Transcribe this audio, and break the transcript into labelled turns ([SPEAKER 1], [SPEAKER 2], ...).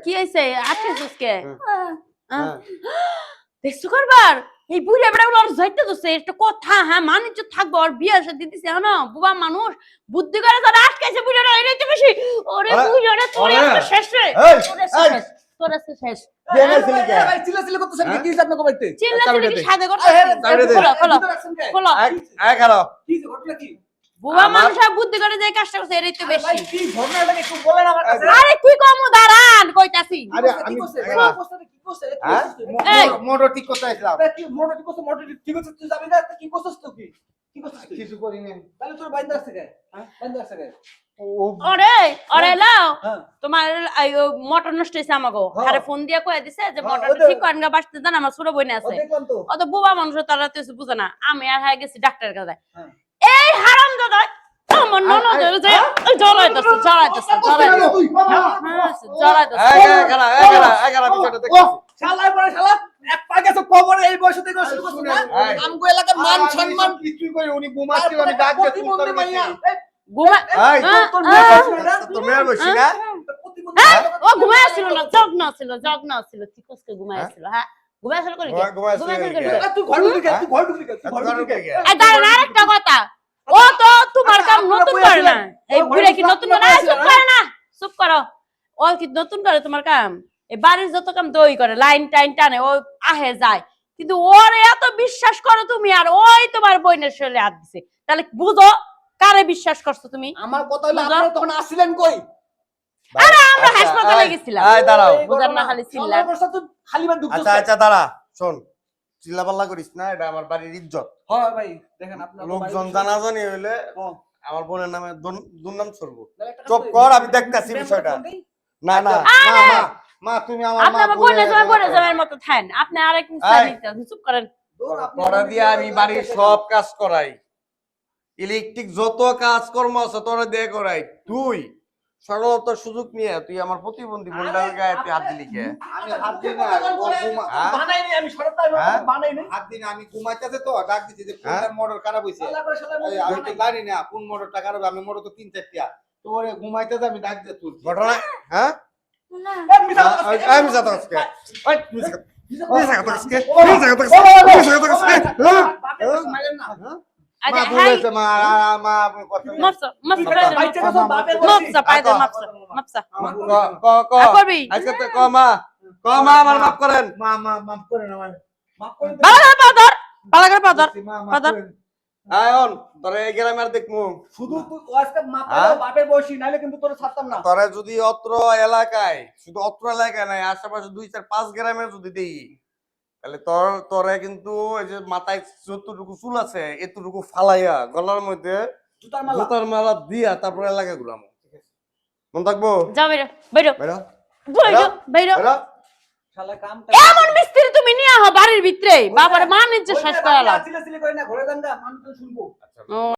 [SPEAKER 1] কি হইছে আজকে সুস্কে দেখছো করবার এই বুড়ি বড় বড় যাইতে দছে একটা কথা হ্যাঁ মানিজ্য থাকবো আর বিয়ে শাদী দিছে না বুবা মানুষ বুদ্ধি করে তো আটকাইছে বুড়িটা এটাই তো বেশি ওরে বুড়িটা তোর একটা শেষ রে তোর একটা শেষ
[SPEAKER 2] ভাই চিল্লাচিল্লি করতেছেন কি আপনি কইতে
[SPEAKER 1] চিল্লাচিল্লি কি সাদে করতেছেন খোলো
[SPEAKER 3] এই খালো
[SPEAKER 2] কি ঘটনা কি
[SPEAKER 1] বুবা মানুষ বুদ্ধি করে যে কাজটা করছে এটাই তো বেশি
[SPEAKER 2] ভাই কি ঘটনাটা একটু বলেন আমার কাছে
[SPEAKER 1] আরে কি কমু দাঁড়ান কইতাছি
[SPEAKER 2] আরে আমি কি করছে
[SPEAKER 3] এই মোটর ঠিক করতে আইছিলাম
[SPEAKER 2] কি মোটর ঠিক করছিস তুই যাবি না কি করছিস তুই কি করছিস
[SPEAKER 3] কিছু করি না
[SPEAKER 2] তাহলে তোর বাইন্দা আছে কে হ্যাঁ বাইন্দা আছে কে
[SPEAKER 1] ওরে লাও তোমার মোটর নষ্ট হইছে আমাগো আরে ফোন দিয়া কই দিছে যে মোটরটা ঠিক করেন গা বাসতে জান আমার ছোট বোন আছে ও তো বুবা মানুষ তারা তো বুঝে না আমি আর হয়ে গেছি ডাক্তারের কাছে এই হারামজাদা আমার ননদ যে জ্বলাইতাছে
[SPEAKER 3] বিষয়টা দেখছি
[SPEAKER 2] শালা পরে শালা এক পা গেছে কবরে এই বয়সে থেকে শুরু করছ না আমগো এলাকার মান সম্মান
[SPEAKER 3] কিছুই কই উনি ঘুমাচ্ছিল আমি ডাক দিয়ে
[SPEAKER 2] প্রতিবন্ধী মাইয়া
[SPEAKER 1] ঘুমা
[SPEAKER 3] এই তোর মেয়ে বসি না
[SPEAKER 1] ও ঘুমাইছিল না জগ্ন ছিল চিকসকে ঘুমাইছিল হ্যাঁ ঘুমাইছিল করি
[SPEAKER 2] তুই ঘর ঢুকলি
[SPEAKER 1] এই দাঁড়ান আরেকটা কথা ও তো তোমার কাম নতুন করে না এই বুড়া কি নতুন করে না চুপ করো ও কি নতুন করে তোমার কাম এই বাড়ির যত কাম দই করে লাইন টাইন টানে ও আহে যায় কিন্তু ওর এত বিশ্বাস করো তুমি আর ওই তোমার বোনের শরীরে হাত দিছে তাহলে বুঝো কারে বিশ্বাস করছো তুমি
[SPEAKER 2] আমার কথা হলো আপনি তখন আসছিলেন কই
[SPEAKER 1] আরে আমরা হাসপাতালে গেছিলাম
[SPEAKER 3] এই দাঁড়াও
[SPEAKER 1] বুঝার না খালি চিল্লা
[SPEAKER 2] খালি বার ঢুকছো
[SPEAKER 3] আচ্ছা দাঁড়া শোন চিল্লাপাল্লা করিস না এটা আমার বাড়ির ইজ্জত
[SPEAKER 2] হ্যাঁ ভাই দেখেন আপনার
[SPEAKER 3] লোকজন জানাজানি হইলে আমার বোনের নামে দুর্নাম ছড়বো চুপ কর আমি দেখতাছি বিষয়টা না মা তুমি আমার মা
[SPEAKER 1] বলে যাওয়ার মতো থাকেন আপনি আরেক নিতে চুপ করেন
[SPEAKER 3] তোরা দিয়ে আমি বাড়ির সব কাজ করাই ইলেকট্রিক যত কাজকর্ম আছে তোরা দিয়ে করাই তুই সরলতার সুযোগ নিয়ে তুই আমার প্রতিবন্ধী বোনটার গায়ে তুই হাত দিলি কে
[SPEAKER 2] আমি হাত দিই না বানাইনি আমি সরলতা বানাইনি
[SPEAKER 3] হাত দিই না আমি ঘুমাইতেছে তো ডাক দিছি যে কোন মোটর খারাপ হইছে আমি তো জানি না কোন মোটরটা খারাপ আমি মোটর তো 3-4টা তো ওরে ঘুমাইতেছে আমি ডাক দিয়ে তুলছি ঘটনা হ্যাঁ আমি যাবো আজকে ওই
[SPEAKER 1] আচ্ছা
[SPEAKER 3] যদি অত্র এলাকায় শুধু অত্র এলাকায় নাই আশেপাশে 2-4-5 গ্রামে যদি দিই তাহলে তোরে কিন্তু এই যে মাথায় যতটুকু চুল আছে এতটুকু ফালাইয়া গলার মধ্যে জুতার মালা দিয়া তারপর এলাকা ঘুরামো মন থাকবো
[SPEAKER 1] যাও বেরো
[SPEAKER 2] শালা কাম
[SPEAKER 1] এমন মিস্ত্রি তুমি নিয়ে আহ বাড়ির ভিতরে বাবার মান ইজ্জত শেষ করালা
[SPEAKER 2] চিল্লাচিল্লি করে না ঘরে যান না মানুষ শুনবো